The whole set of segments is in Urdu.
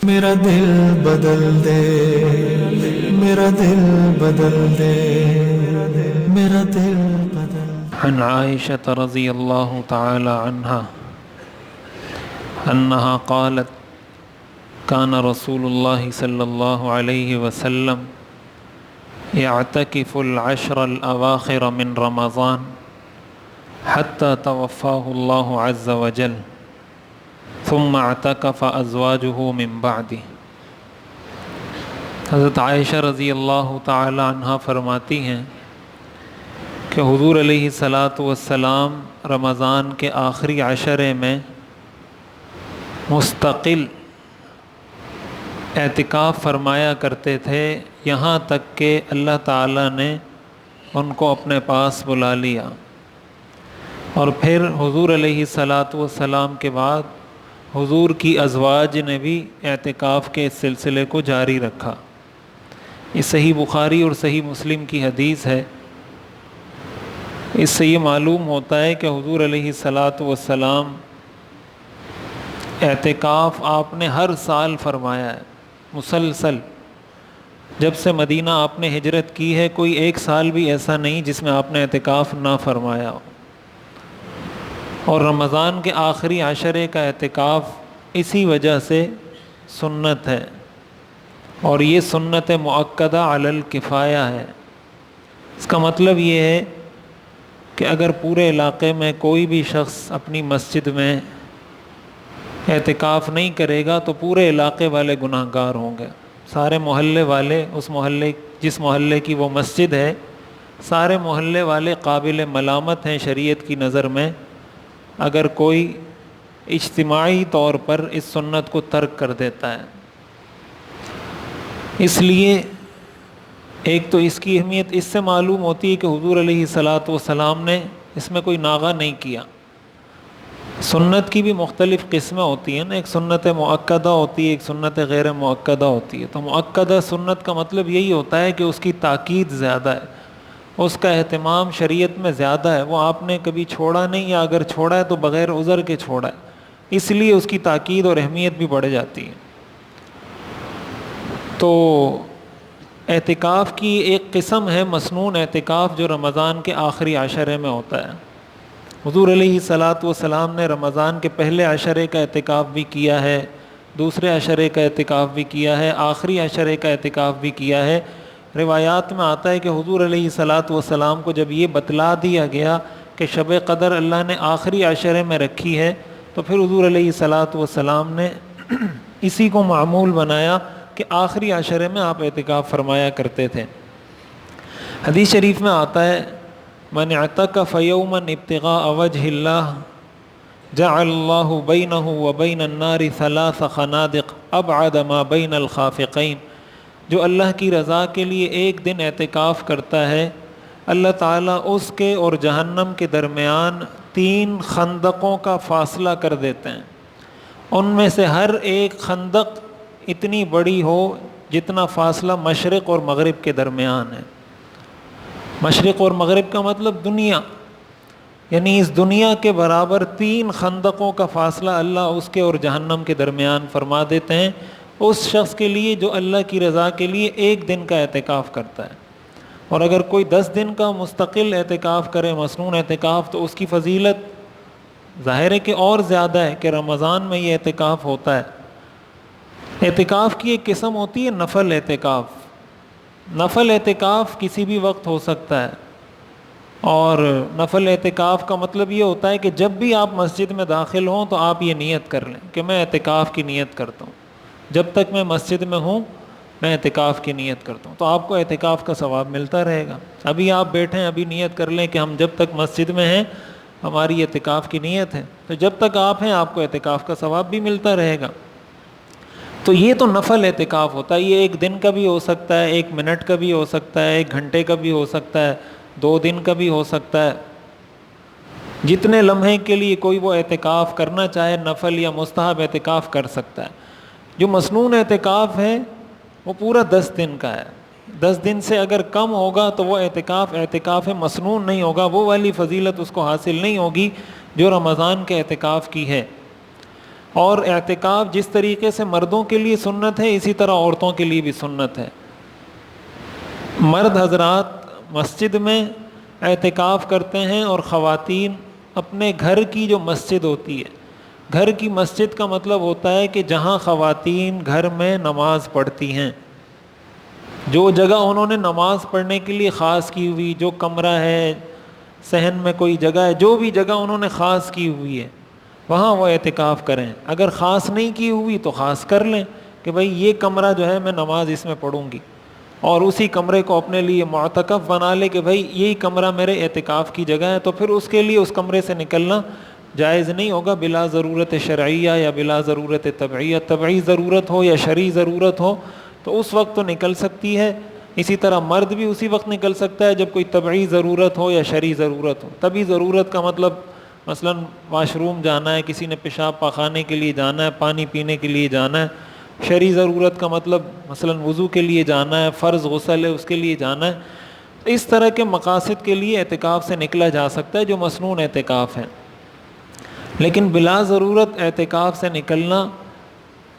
میرا دل بدل دے، میرا دل بدل دے، میرا دل بدل دے۔ عن عائشة رضی اللہ تعالی عنہا انہا قالت كان رسول اللہ صلی اللہ علیہ وسلم يعتكف العشر الأواخر من رمضان حتى توفاه الله عز وجل ثم اعتكف أزواجه من بعده۔ حضرت عائشہ رضی اللہ تعالی عنہ فرماتی ہیں کہ حضور علیہ السلام رمضان کے آخری عشرے میں مستقل اعتکاف فرمایا کرتے تھے، یہاں تک کہ اللہ تعالیٰ نے ان کو اپنے پاس بلا لیا، اور پھر حضور علیہ السلام کے بعد حضور کی ازواج نے بھی اعتکاف کے اس سلسلے کو جاری رکھا۔ یہ صحیح بخاری اور صحیح مسلم کی حدیث ہے۔ اس سے یہ معلوم ہوتا ہے کہ حضور علیہ السلام اعتکاف آپ نے ہر سال فرمایا ہے، مسلسل۔ جب سے مدینہ آپ نے ہجرت کی ہے، کوئی ایک سال بھی ایسا نہیں جس میں آپ نے اعتکاف نہ فرمایا ہو۔ اور رمضان کے آخری عشرے کا اعتکاف اسی وجہ سے سنت ہے، اور یہ سنت مؤکدہ علی الکفایہ ہے۔ اس کا مطلب یہ ہے کہ اگر پورے علاقے میں کوئی بھی شخص اپنی مسجد میں اعتکاف نہیں کرے گا تو پورے علاقے والے گناہ گار ہوں گے۔ سارے محلے والے، اس محلے جس محلے کی وہ مسجد ہے، سارے محلے والے قابل ملامت ہیں شریعت کی نظر میں اگر کوئی اجتماعی طور پر اس سنت کو ترک کر دیتا ہے۔ اس لیے ایک تو اس کی اہمیت اس سے معلوم ہوتی ہے کہ حضور علیہ السلام نے اس میں کوئی ناغہ نہیں کیا۔ سنت کی بھی مختلف قسمیں ہوتی ہیں نا، ایک سنت مؤکدہ ہوتی ہے، ایک سنت غیر مؤکدہ ہوتی ہے۔ تو مؤکدہ سنت کا مطلب یہی ہوتا ہے کہ اس کی تاکید زیادہ ہے، اس کا اہتمام شریعت میں زیادہ ہے، وہ آپ نے کبھی چھوڑا نہیں، یا اگر چھوڑا ہے تو بغیر عذر کے چھوڑا ہے، اس لیے اس کی تاکید اور اہمیت بھی بڑھ جاتی ہے۔ تو اعتکاف کی ایک قسم ہے مسنون اعتکاف، جو رمضان کے آخری عشرے میں ہوتا ہے۔ حضور علیہ السلام نے رمضان کے پہلے عشرے کا اعتکاف بھی کیا ہے، دوسرے عشرے کا اعتکاف بھی کیا ہے، آخری عشرے کا اعتکاف بھی کیا ہے۔ روایات میں آتا ہے کہ حضور علیہ السلام کو جب یہ بتلا دیا گیا کہ شب قدر اللہ نے آخری عشرے میں رکھی ہے، تو پھر حضور علیہ السلام نے اسی کو معمول بنایا کہ آخری عشرے میں آپ اعتکاف فرمایا کرتے تھے۔ حدیث شریف میں آتا ہے من اعتکف یوما ابتغاء وجہ اللہ جعل اللہ بینہ وبین النار ثلاث خنادق ابعد ما بین الخافقین۔ جو اللہ کی رضا کے لیے ایک دن اعتکاف کرتا ہے، اللہ تعالیٰ اس کے اور جہنم کے درمیان 3 خندقوں کا فاصلہ کر دیتے ہیں۔ ان میں سے ہر ایک خندق اتنی بڑی ہو جتنا فاصلہ مشرق اور مغرب کے درمیان ہے۔ مشرق اور مغرب کا مطلب دنیا، یعنی اس دنیا کے برابر 3 خندقوں کا فاصلہ اللہ اس کے اور جہنم کے درمیان فرما دیتے ہیں اس شخص کے لیے جو اللہ کی رضا کے لیے ایک دن کا اعتکاف کرتا ہے۔ اور اگر کوئی 10 دن کا مستقل اعتکاف کرے، مسنون اعتکاف، تو اس کی فضیلت ظاہر ہے کہ اور زیادہ ہے کہ رمضان میں یہ اعتکاف ہوتا ہے۔ اعتکاف کی ایک قسم ہوتی ہے نفل اعتکاف۔ نفل اعتکاف کسی بھی وقت ہو سکتا ہے، اور نفل اعتکاف کا مطلب یہ ہوتا ہے کہ جب بھی آپ مسجد میں داخل ہوں تو آپ یہ نیت کر لیں کہ میں اعتکاف کی نیت کرتا ہوں، جب تک میں مسجد میں ہوں میں اعتکاف کی نیت کرتا ہوں، تو آپ کو اعتکاف کا ثواب ملتا رہے گا۔ ابھی آپ بیٹھیں، ابھی نیت کر لیں کہ ہم جب تک مسجد میں ہیں ہماری اعتکاف کی نیت ہے، تو جب تک آپ ہیں آپ کو اعتکاف کا ثواب بھی ملتا رہے گا۔ تو یہ تو نفل اعتکاف ہوتا ہے، یہ 1 دن کا بھی ہو سکتا ہے، 1 منٹ کا بھی ہو سکتا ہے، 1 گھنٹے کا بھی ہو سکتا ہے، 2 دن کا بھی ہو سکتا ہے۔ جتنے لمحے کے لیے کوئی وہ اعتکاف کرنا چاہے، نفل یا مستحب اعتکاف کر سکتا ہے۔ جو مسنون اعتکاف ہے وہ پورا 10 دن کا ہے۔ 10 دن سے اگر کم ہوگا تو وہ اعتکاف مسنون نہیں ہوگا، وہ والی فضیلت اس کو حاصل نہیں ہوگی جو رمضان کے اعتکاف کی ہے۔ اور اعتکاف جس طریقے سے مردوں کے لیے سنت ہے اسی طرح عورتوں کے لیے بھی سنت ہے۔ مرد حضرات مسجد میں اعتکاف کرتے ہیں اور خواتین اپنے گھر کی جو مسجد ہوتی ہے، گھر کی مسجد کا مطلب ہوتا ہے کہ جہاں خواتین گھر میں نماز پڑھتی ہیں، جو جگہ انہوں نے نماز پڑھنے کے لیے خاص کی ہوئی، جو کمرہ ہے، صحن میں کوئی جگہ ہے، جو بھی جگہ انہوں نے خاص کی ہوئی ہے وہاں وہ اعتکاف کریں۔ اگر خاص نہیں کی ہوئی تو خاص کر لیں کہ بھئی یہ کمرہ جو ہے میں نماز اس میں پڑھوں گی، اور اسی کمرے کو اپنے لیے معتکف بنا لے کہ بھئی یہی کمرہ میرے اعتکاف کی جگہ ہے، تو پھر اس کے لیے اس کمرے سے نکلنا جائز نہیں ہوگا بلا ضرورت شرعیہ یا بلا ضرورت طبعیہ۔ طبعی ضرورت ہو یا شرعی ضرورت ہو تو اس وقت تو نکل سکتی ہے، اسی طرح مرد بھی اسی وقت نکل سکتا ہے جب کوئی طبعی ضرورت ہو یا شرعی ضرورت ہو۔ طبعی ضرورت کا مطلب مثلا واش روم جانا ہے، کسی نے پیشاب پاخانے کے لیے جانا ہے، پانی پینے کے لیے جانا ہے۔ شرعی ضرورت کا مطلب مثلا وضو کے لیے جانا ہے، فرض غسل ہے اس کے لیے جانا ہے۔ اس طرح کے مقاصد کے لیے اعتکاف سے نکلا جا سکتا ہے جو مسنون اعتکاف ہے، لیکن بلا ضرورت اعتکاف سے نکلنا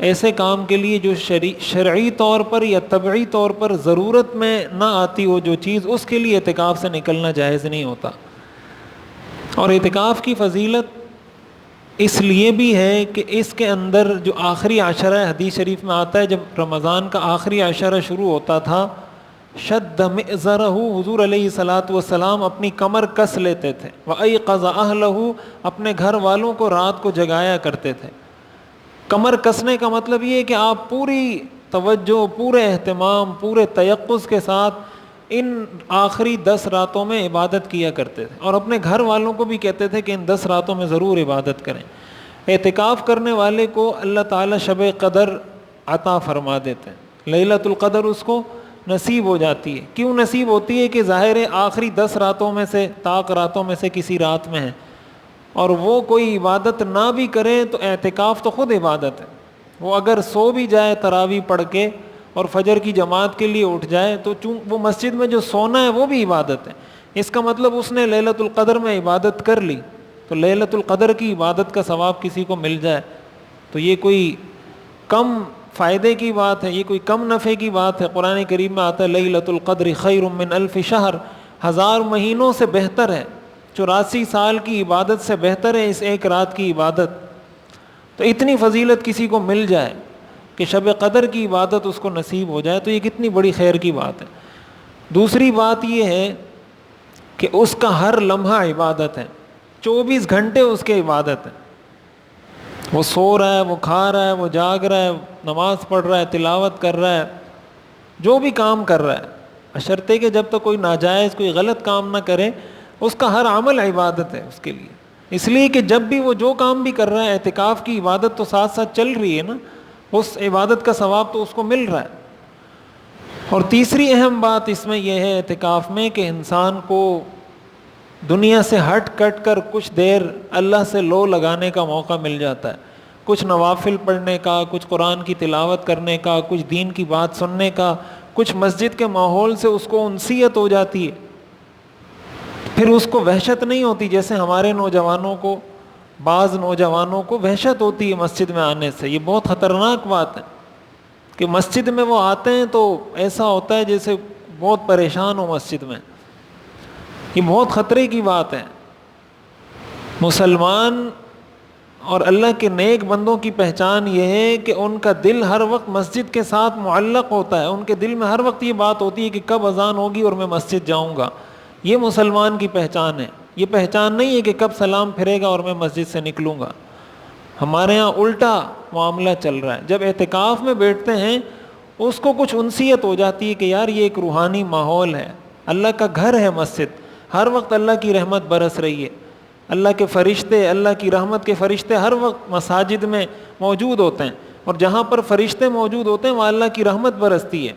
ایسے کام کے لیے جو شرعی طور پر یا طبعی طور پر ضرورت میں نہ آتی ہو جو چیز، اس کے لیے اعتکاف سے نکلنا جائز نہیں ہوتا۔ اور اعتکاف کی فضیلت اس لیے بھی ہے کہ اس کے اندر جو آخری عشرہ حدیث شریف میں آتا ہے، جب رمضان کا آخری عشرہ شروع ہوتا تھا، شد مئزرہ، حضور علیہ الصلاۃ والسلام اپنی کمر کس لیتے تھے، وَأَيْقَظَ أَهْلَهُ، اپنے گھر والوں کو رات کو جگایا کرتے تھے۔ کمر کسنے کا مطلب یہ ہے کہ آپ پوری توجہ، پورے اہتمام، پورے تیقظ کے ساتھ ان آخری 10 راتوں میں عبادت کیا کرتے تھے، اور اپنے گھر والوں کو بھی کہتے تھے کہ ان 10 راتوں میں ضرور عبادت کریں۔ اعتکاف کرنے والے کو اللہ تعالیٰ شب قدر عطا فرما دیتے ہیں، لیلۃ القدر اس کو نصیب ہو جاتی ہے۔ کیوں نصیب ہوتی ہے؟ کہ ظاہر ہے آخری 10 راتوں میں سے، طاق راتوں میں سے کسی رات میں ہے، اور وہ کوئی عبادت نہ بھی کرے تو اعتکاف تو خود عبادت ہے۔ وہ اگر سو بھی جائے تراویح پڑھ کے اور فجر کی جماعت کے لیے اٹھ جائے تو وہ مسجد میں جو سونا ہے وہ بھی عبادت ہے۔ اس کا مطلب اس نے لیلۃ القدر میں عبادت کر لی، تو لیلۃ القدر کی عبادت کا ثواب کسی کو مل جائے تو یہ کوئی کم فائدے کی بات ہے، یہ کوئی کم نفع کی بات ہے۔ قرآن کریم میں آتا ہے لیلۃ القدر خیر من الف شہر، 1000 مہینوں سے بہتر ہے، 84 سال کی عبادت سے بہتر ہے اس ایک رات کی عبادت۔ تو اتنی فضیلت کسی کو مل جائے کہ شب قدر کی عبادت اس کو نصیب ہو جائے تو یہ کتنی بڑی خیر کی بات ہے۔ دوسری بات یہ ہے کہ اس کا ہر لمحہ عبادت ہے، 24 گھنٹے اس کے عبادت ہے۔ وہ سو رہا ہے، وہ کھا رہا ہے، وہ جاگ رہا ہے، نماز پڑھ رہا ہے، تلاوت کر رہا ہے، جو بھی کام کر رہا ہے، بشرطے کہ جب تک کوئی ناجائز، کوئی غلط کام نہ کرے، اس کا ہر عمل عبادت ہے اس کے لیے۔ اس لیے کہ جب بھی وہ جو کام بھی کر رہا ہے، اعتکاف کی عبادت تو ساتھ ساتھ چل رہی ہے نا، اس عبادت کا ثواب تو اس کو مل رہا ہے۔ اور تیسری اہم بات اس میں یہ ہے اعتکاف میں کہ انسان کو دنیا سے ہٹ کٹ کر کچھ دیر اللہ سے لو لگانے کا موقع مل جاتا ہے، کچھ نوافل پڑھنے کا، کچھ قرآن کی تلاوت کرنے کا، کچھ دین کی بات سننے کا، کچھ مسجد کے ماحول سے اس کو انسیت ہو جاتی ہے، پھر اس کو وحشت نہیں ہوتی جیسے ہمارے نوجوانوں کو، بعض نوجوانوں کو وحشت ہوتی ہے مسجد میں آنے سے۔ یہ بہت خطرناک بات ہے کہ مسجد میں وہ آتے ہیں تو ایسا ہوتا ہے جیسے بہت پریشان ہو مسجد میں، یہ بہت خطرے کی بات ہے۔ مسلمان اور اللہ کے نیک بندوں کی پہچان یہ ہے کہ ان کا دل ہر وقت مسجد کے ساتھ معلق ہوتا ہے، ان کے دل میں ہر وقت یہ بات ہوتی ہے کہ کب اذان ہوگی اور میں مسجد جاؤں گا۔ یہ مسلمان کی پہچان ہے، یہ پہچان نہیں ہے کہ کب سلام پھرے گا اور میں مسجد سے نکلوں گا۔ ہمارے ہاں الٹا معاملہ چل رہا ہے۔ جب اعتکاف میں بیٹھتے ہیں اس کو کچھ انسیت ہو جاتی ہے کہ یار یہ ایک روحانی ماحول ہے، اللہ کا گھر ہے مسجد، ہر وقت اللہ کی رحمت برس رہی ہے، اللہ کے فرشتے، اللہ کی رحمت کے فرشتے ہر وقت مساجد میں موجود ہوتے ہیں، اور جہاں پر فرشتے موجود ہوتے ہیں وہاں اللہ کی رحمت برستی ہے۔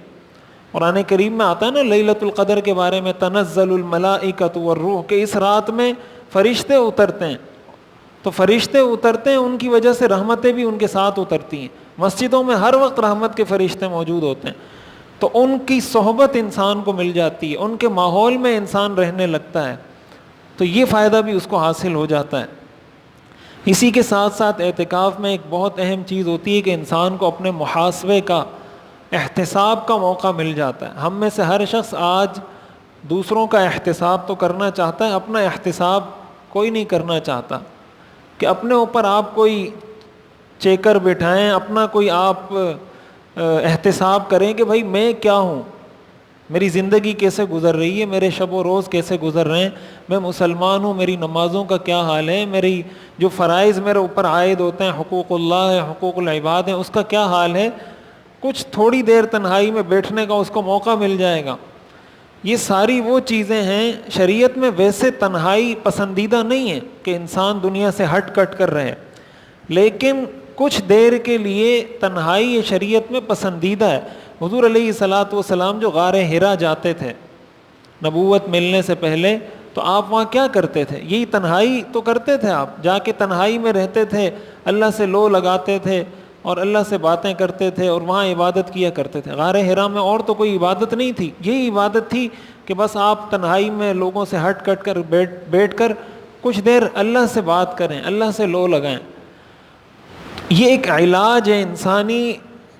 قرآن کریم میں آتا ہے نا لیلۃ القدر کے بارے میں، تنزل الملائکۃ والروح، کہ اس رات میں فرشتے اترتے ہیں، تو فرشتے اترتے ہیں ان کی وجہ سے رحمتیں بھی ان کے ساتھ اترتی ہیں۔ مسجدوں میں ہر وقت رحمت کے فرشتے موجود ہوتے ہیں، تو ان کی صحبت انسان کو مل جاتی ہے، ان کے ماحول میں انسان رہنے لگتا ہے، تو یہ فائدہ بھی اس کو حاصل ہو جاتا ہے۔ اسی کے ساتھ ساتھ اعتکاف میں ایک بہت اہم چیز ہوتی ہے کہ انسان کو اپنے محاسبے کا، احتساب کا موقع مل جاتا ہے. ہم میں سے ہر شخص آج دوسروں کا احتساب تو کرنا چاہتا ہے، اپنا احتساب کوئی نہیں کرنا چاہتا. کہ اپنے اوپر آپ کوئی چیکر بٹھائیں، اپنا کوئی آپ احتساب کریں کہ بھائی میں کیا ہوں، میری زندگی کیسے گزر رہی ہے، میرے شب و روز کیسے گزر رہے ہیں، میں مسلمان ہوں، میری نمازوں کا کیا حال ہے، میری جو فرائض میرے اوپر عائد ہوتے ہیں، حقوق اللہ ہے، حقوق العباد ہیں، اس کا کیا حال ہے. کچھ تھوڑی دیر تنہائی میں بیٹھنے کا اس کو موقع مل جائے گا. یہ ساری وہ چیزیں ہیں. شریعت میں ویسے تنہائی پسندیدہ نہیں ہے کہ انسان دنیا سے ہٹ کٹ کر رہے، لیکن کچھ دیر کے لیے تنہائی یہ شریعت میں پسندیدہ ہے. حضور علیہ الصلاۃ والسلام جو غار حرا جاتے تھے نبوت ملنے سے پہلے، تو آپ وہاں کیا کرتے تھے؟ یہی تنہائی تو کرتے تھے. آپ جا کے تنہائی میں رہتے تھے، اللہ سے لو لگاتے تھے اور اللہ سے باتیں کرتے تھے اور وہاں عبادت کیا کرتے تھے. غار حرا میں اور تو کوئی عبادت نہیں تھی، یہی عبادت تھی کہ بس آپ تنہائی میں لوگوں سے ہٹ کٹ کر بیٹھ کر کچھ دیر اللہ سے بات کریں، اللہ سے لو لگائیں. یہ ایک علاج ہے انسانی،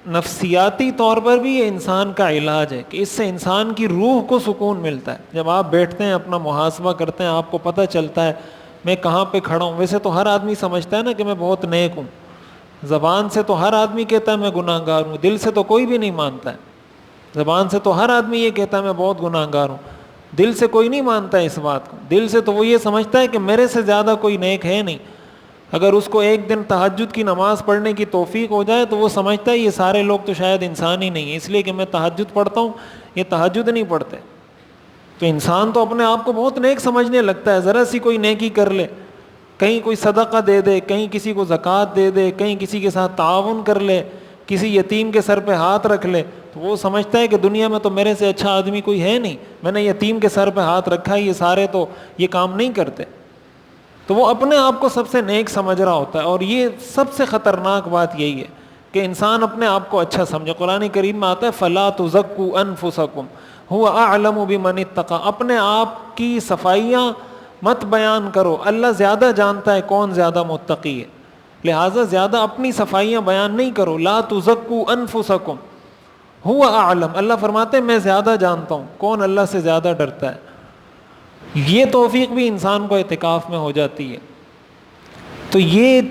نفسیاتی طور پر بھی یہ انسان کا علاج ہے کہ اس سے انسان کی روح کو سکون ملتا ہے. جب آپ بیٹھتے ہیں، اپنا محاسبہ کرتے ہیں، آپ کو پتہ چلتا ہے میں کہاں پہ کھڑا ہوں. ویسے تو ہر آدمی سمجھتا ہے نا کہ میں بہت نیک ہوں، زبان سے تو ہر آدمی کہتا ہے میں گناہ گار ہوں، دل سے تو کوئی بھی نہیں مانتا ہے. زبان سے تو ہر آدمی یہ کہتا ہے میں بہت گناہ گار ہوں، دل سے کوئی نہیں مانتا ہے اس بات کو. دل سے تو وہ یہ سمجھتا ہے کہ میرے سے زیادہ کوئی نیک ہے نہیں. اگر اس کو ایک دن تہجد کی نماز پڑھنے کی توفیق ہو جائے تو وہ سمجھتا ہے یہ سارے لوگ تو شاید انسان ہی نہیں ہیں، اس لیے کہ میں تہجد پڑھتا ہوں، یہ تہجد نہیں پڑھتے. تو انسان تو اپنے آپ کو بہت نیک سمجھنے لگتا ہے. ذرا سی کوئی نیکی کر لے، کہیں کوئی صدقہ دے دے، کہیں کسی کو زکوٰۃ دے دے، کہیں کسی کے ساتھ تعاون کر لے، کسی یتیم کے سر پہ ہاتھ رکھ لے، تو وہ سمجھتا ہے کہ دنیا میں تو میرے سے اچھا آدمی کوئی ہے نہیں، میں نے یتیم کے سر پہ ہاتھ رکھا ہے، یہ سارے تو یہ کام نہیں کرتے. تو وہ اپنے آپ کو سب سے نیک سمجھ رہا ہوتا ہے. اور یہ سب سے خطرناک بات یہی ہے کہ انسان اپنے آپ کو اچھا سمجھے. قرآن کریم میں آتا ہے فَلَا تُزَكُّوا أَنفُسَكُمْ هُوَ أَعْلَمُ بِمَنِ اتَّقَىٰ. اپنے آپ کی صفائیاں مت بیان کرو، اللہ زیادہ جانتا ہے کون زیادہ متقی ہے، لہٰذا زیادہ اپنی صفائیاں بیان نہیں کرو. لَا تُزَكُّوا أَنفُسَكُمْ هُوَ أَعْلَمُ. اللہ فرماتے ہیں میں زیادہ جانتا ہوں کون اللہ سے زیادہ ڈرتا ہے. یہ توفیق بھی انسان کو اعتکاف میں ہو جاتی ہے. تو یہ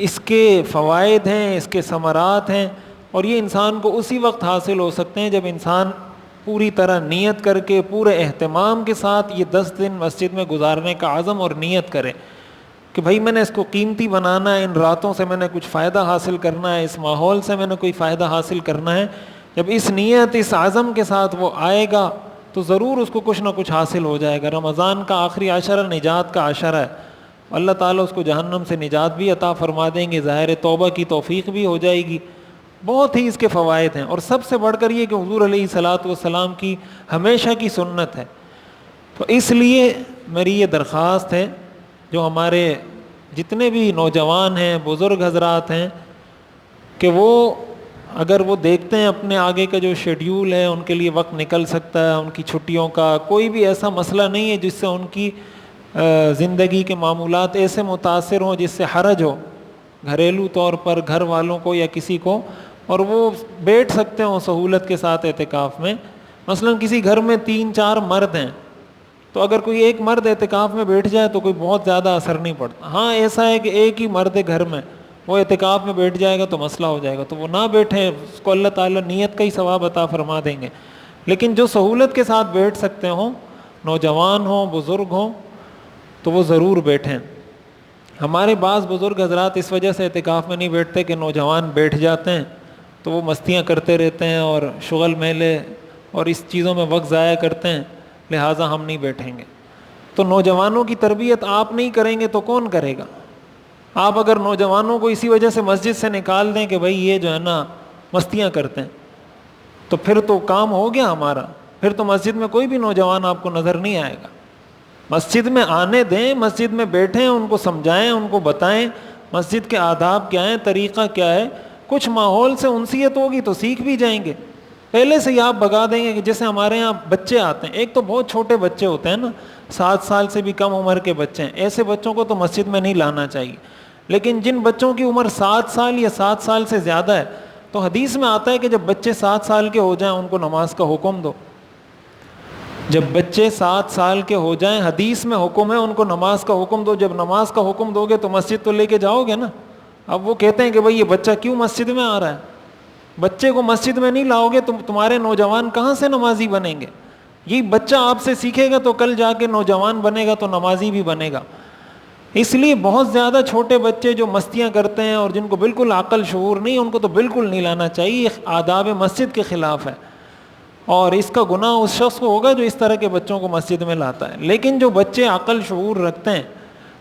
اس کے فوائد ہیں، اس کے ثمرات ہیں، اور یہ انسان کو اسی وقت حاصل ہو سکتے ہیں جب انسان پوری طرح نیت کر کے پورے اہتمام کے ساتھ یہ 10 دن مسجد میں گزارنے کا عزم اور نیت کرے کہ بھائی میں نے اس کو قیمتی بنانا ہے، ان راتوں سے میں نے کچھ فائدہ حاصل کرنا ہے، اس ماحول سے میں نے کوئی فائدہ حاصل کرنا ہے. جب اس نیت، اس عزم کے ساتھ وہ آئے گا تو ضرور اس کو کچھ نہ کچھ حاصل ہو جائے گا. رمضان کا آخری عشرہ نجات کا عشرہ ہے، اللہ تعالیٰ اس کو جہنم سے نجات بھی عطا فرما دیں گے، ظاہر توبہ کی توفیق بھی ہو جائے گی. بہت ہی اس کے فوائد ہیں. اور سب سے بڑھ کر یہ کہ حضور علیہ الصلاۃ والسلام کی ہمیشہ کی سنت ہے. تو اس لیے میری یہ درخواست ہے جو ہمارے جتنے بھی نوجوان ہیں، بزرگ حضرات ہیں، کہ وہ اگر وہ دیکھتے ہیں اپنے آگے کا جو شیڈیول ہے، ان کے لیے وقت نکل سکتا ہے، ان کی چھٹیوں کا کوئی بھی ایسا مسئلہ نہیں ہے جس سے ان کی زندگی کے معمولات ایسے متاثر ہوں جس سے حرج ہو گھریلو طور پر گھر والوں کو یا کسی کو، اور وہ بیٹھ سکتے ہوں سہولت کے ساتھ اعتکاف میں. مثلا کسی گھر میں 3-4 مرد ہیں، تو اگر کوئی ایک مرد اعتکاف میں بیٹھ جائے تو کوئی بہت زیادہ اثر نہیں پڑتا. ہاں ایسا ہے کہ ایک ہی مرد ہے گھر میں، وہ اعتکاف میں بیٹھ جائے گا تو مسئلہ ہو جائے گا، تو وہ نہ بیٹھے، اس کو اللہ تعالیٰ نیت کا ہی ثواب عطا فرما دیں گے. لیکن جو سہولت کے ساتھ بیٹھ سکتے ہوں، نوجوان ہوں، بزرگ ہوں، تو وہ ضرور بیٹھیں. ہمارے بعض بزرگ حضرات اس وجہ سے اعتکاف میں نہیں بیٹھتے کہ نوجوان بیٹھ جاتے ہیں تو وہ مستیاں کرتے رہتے ہیں اور شغل میلے اور اس چیزوں میں وقت ضائع کرتے ہیں، لہٰذا ہم نہیں بیٹھیں گے. تو نوجوانوں کی تربیت آپ نہیں کریں گے تو کون کرے گا؟ آپ اگر نوجوانوں کو اسی وجہ سے مسجد سے نکال دیں کہ بھائی یہ جو ہے نا مستیاں کرتے ہیں، تو پھر تو کام ہو گیا ہمارا، پھر تو مسجد میں کوئی بھی نوجوان آپ کو نظر نہیں آئے گا. مسجد میں آنے دیں، مسجد میں بیٹھیں، ان کو سمجھائیں، ان کو بتائیں مسجد کے آداب کیا ہیں، طریقہ کیا ہے. کچھ ماحول سے انسیت ہوگی تو سیکھ بھی جائیں گے. پہلے سے ہی آپ بگا دیں گے کہ جیسے ہمارے یہاں بچے آتے ہیں، ایک تو بہت چھوٹے بچے ہوتے ہیں نا، 7 سال سے بھی کم عمر کے بچے ہیں، ایسے بچوں کو تو مسجد میں نہیں لانا چاہیے. لیکن جن بچوں کی عمر 7 سال یا 7 سال سے زیادہ ہے تو حدیث میں آتا ہے کہ جب بچے 7 سال کے ہو جائیں ان کو نماز کا حکم دو. جب بچے 7 سال کے ہو جائیں حدیث میں حکم ہے ان کو نماز کا حکم دو. جب نماز کا حکم دو گے تو مسجد تو لے کے جاؤ گے نا. اب وہ کہتے ہیں کہ بھائی یہ بچہ کیوں مسجد میں آ رہا ہے. بچے کو مسجد میں نہیں لاؤ گے تمہارے نوجوان کہاں سے نمازی بنیں گے. یہ بچہ آپ سے سیکھے گا تو کل جا کے نوجوان بنے گا تو نمازی بھی بنے گا. اس لیے بہت زیادہ چھوٹے بچے جو مستیاں کرتے ہیں اور جن کو بالکل عقل شعور نہیں ان کو تو بالکل نہیں لانا چاہیے. آداب مسجد کے خلاف ہے اور اس کا گناہ اس شخص کو ہوگا جو اس طرح کے بچوں کو مسجد میں لاتا ہے. لیکن جو بچے عقل شعور رکھتے ہیں,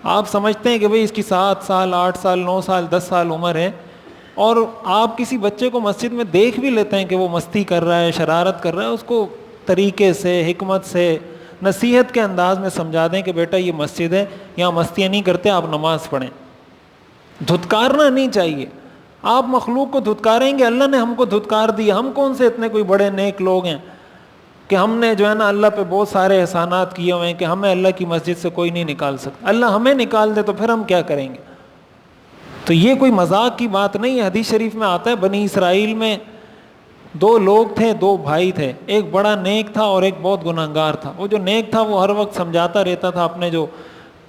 آپ سمجھتے ہیں کہ بھئی اس کی 7 سال 8 سال 9 سال 10 سال عمر ہے اور آپ کسی بچے کو مسجد میں دیکھ بھی لیتے ہیں کہ وہ مستی کر رہا ہے شرارت کر رہا ہے, اس کو طریقے سے حکمت سے نصیحت کے انداز میں سمجھا دیں کہ بیٹا یہ مسجد ہے, یہاں مستیاں نہیں کرتے, آپ نماز پڑھیں. دھتکارنا نہیں چاہیے. آپ مخلوق کو دھتکاریں گے, اللہ نے ہم کو دھتکار دیا. ہم کون سے اتنے کوئی بڑے نیک لوگ ہیں کہ ہم نے جو ہے نا اللہ پہ بہت سارے احسانات کیے ہوئے ہیں کہ ہمیں اللہ کی مسجد سے کوئی نہیں نکال سکتا. اللہ ہمیں نکال دے تو پھر ہم کیا کریں گے. تو یہ کوئی مذاق کی بات نہیں ہے. حدیث شریف میں آتا ہے بنی اسرائیل میں 2 لوگ تھے, 2 بھائی تھے. ایک بڑا نیک تھا اور ایک بہت گناہگار تھا. وہ جو نیک تھا وہ ہر وقت سمجھاتا رہتا تھا اپنے جو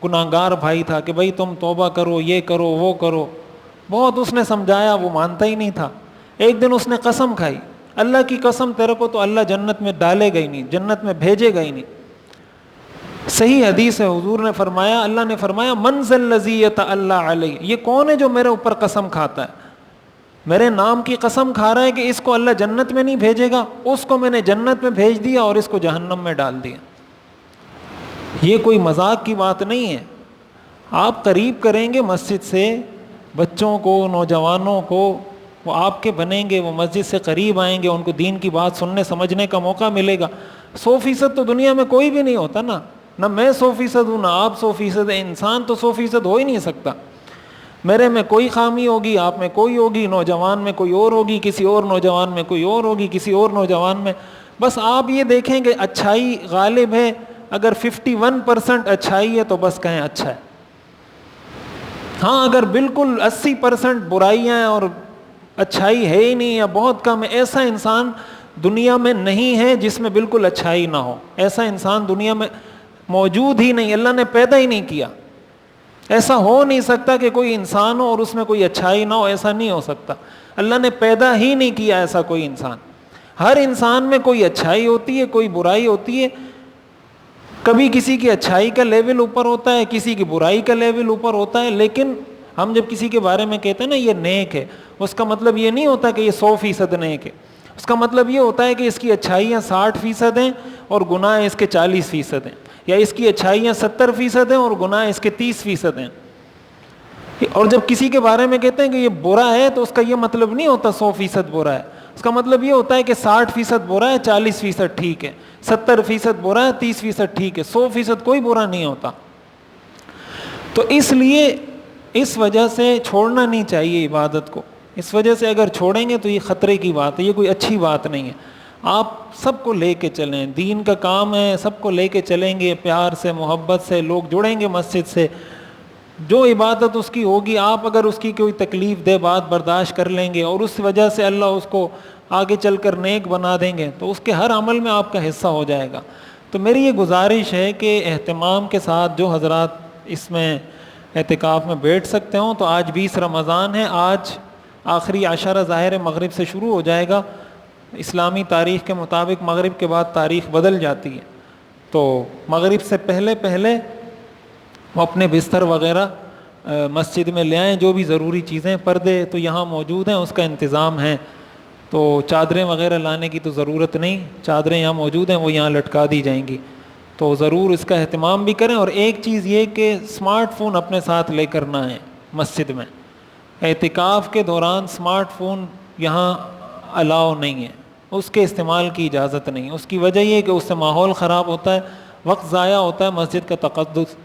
گناہگار بھائی تھا کہ بھائی تم توبہ کرو, یہ کرو وہ کرو. بہت اس نے سمجھایا, وہ مانتا ہی نہیں تھا. ایک دن اس نے قسم کھائی, اللہ کی قسم تیرے کو تو اللہ جنت میں ڈالے گا ہی نہیں, جنت میں بھیجے گا ہی نہیں. صحیح حدیث ہے, حضور نے فرمایا, اللہ نے فرمایا من ذا الذی یتعلی علیہ, یہ کون ہے جو میرے اوپر قسم کھاتا ہے, میرے نام کی قسم کھا رہا ہے کہ اس کو اللہ جنت میں نہیں بھیجے گا. اس کو میں نے جنت میں بھیج دیا اور اس کو جہنم میں ڈال دیا. یہ کوئی مذاق کی بات نہیں ہے. آپ قریب کریں گے مسجد سے بچوں کو, نوجوانوں کو, وہ آپ کے بنیں گے, وہ مسجد سے قریب آئیں گے, ان کو دین کی بات سننے سمجھنے کا موقع ملے گا. 100% تو دنیا میں کوئی بھی نہیں ہوتا نا, نہ میں 100% ہوں نہ آپ 100% ہیں. انسان تو 100% ہو ہی نہیں سکتا. میرے میں کوئی خامی ہوگی, آپ میں کوئی ہوگی, نوجوان میں کوئی اور ہوگی, کسی اور نوجوان میں کوئی اور ہوگی, کسی اور نوجوان میں. بس آپ یہ دیکھیں کہ اچھائی غالب ہے. اگر 51% اچھائی ہے تو بس کہیں اچھا ہے. ہاں اگر بالکل 80% برائیاں ہیں اور اچھائی ہے ہی نہیں یا بہت کم ہے, ایسا انسان دنیا میں نہیں ہے جس میں بالکل اچھائی نہ ہو. ایسا انسان دنیا میں موجود ہی نہیں, اللہ نے پیدا ہی نہیں کیا. ایسا ہو نہیں سکتا کہ کوئی انسان ہو اور اس میں کوئی اچھائی نہ ہو, ایسا نہیں ہو سکتا. اللہ نے پیدا ہی نہیں کیا ایسا کوئی انسان. ہر انسان میں کوئی اچھائی ہوتی ہے, کوئی برائی ہوتی ہے. کبھی کسی کی اچھائی کا لیول اوپر ہوتا ہے, کسی کی برائی کا لیول اوپر ہوتا ہے. لیکن ہم جب کسی کے بارے میں کہتے ہیں نا یہ نیک ہے, اس کا مطلب یہ نہیں ہوتا کہ یہ 100% نیک ہے. اس کا مطلب یہ ہوتا ہے کہ اس کی اچھائیاں 60% ہیں اور گناہ اس کے 40% ہیں, یا اس کی اچھائیاں 70% ہیں اور گناہ اس کے 30% ہیں. اور جب کسی کے بارے میں کہتے ہیں کہ یہ برا ہے تو اس کا یہ مطلب نہیں ہوتا 100% برا ہے. اس کا مطلب یہ ہوتا ہے کہ 60% برا ہے, 40% ٹھیک ہے, 70% برا ہے, 30% ٹھیک ہے, 100% کوئی برا نہیں ہوتا. تو اس لیے اس وجہ سے چھوڑنا نہیں چاہیے عبادت کو. اس وجہ سے اگر چھوڑیں گے تو یہ خطرے کی بات ہے, یہ کوئی اچھی بات نہیں ہے. آپ سب کو لے کے چلیں, دین کا کام ہے, سب کو لے کے چلیں گے پیار سے محبت سے. لوگ جڑیں گے مسجد سے, جو عبادت اس کی ہوگی, آپ اگر اس کی کوئی تکلیف دہ بات برداشت کر لیں گے اور اس وجہ سے اللہ اس کو آگے چل کر نیک بنا دیں گے تو اس کے ہر عمل میں آپ کا حصہ ہو جائے گا. تو میری یہ گزارش ہے کہ اہتمام کے ساتھ جو حضرات اس میں اعتکاف میں بیٹھ سکتے ہوں, تو آج 20 رمضان ہے, آج آخری عشرہ ظاہر مغرب سے شروع ہو جائے گا. اسلامی تاریخ کے مطابق مغرب کے بعد تاریخ بدل جاتی ہے, تو مغرب سے پہلے وہ اپنے بستر وغیرہ مسجد میں لے آئیں. جو بھی ضروری چیزیں, پردے تو یہاں موجود ہیں, اس کا انتظام ہے. تو چادریں وغیرہ لانے کی تو ضرورت نہیں, چادریں یہاں موجود ہیں, وہ یہاں لٹکا دی جائیں گی. تو ضرور اس کا اہتمام بھی کریں. اور ایک چیز یہ کہ اسمارٹ فون اپنے ساتھ لے کر نہ آئیں مسجد میں. اعتکاف کے دوران اسمارٹ فون یہاں الاؤ نہیں ہے, اس کے استعمال کی اجازت نہیں. اس کی وجہ یہ ہے کہ اس سے ماحول خراب ہوتا ہے, وقت ضائع ہوتا ہے, مسجد کا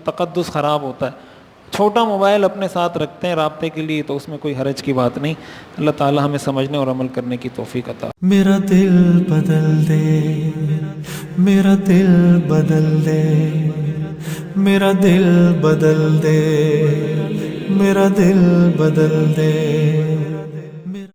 تقدس خراب ہوتا ہے. چھوٹا موبائل اپنے ساتھ رکھتے ہیں رابطے کے لیے تو اس میں کوئی حرج کی بات نہیں. اللہ تعالی ہمیں سمجھنے اور عمل کرنے کی توفیق عطا. میرا دل بدل دے, میرا دل بدل دے, میرا دل بدل دے, میرا دل بدل دے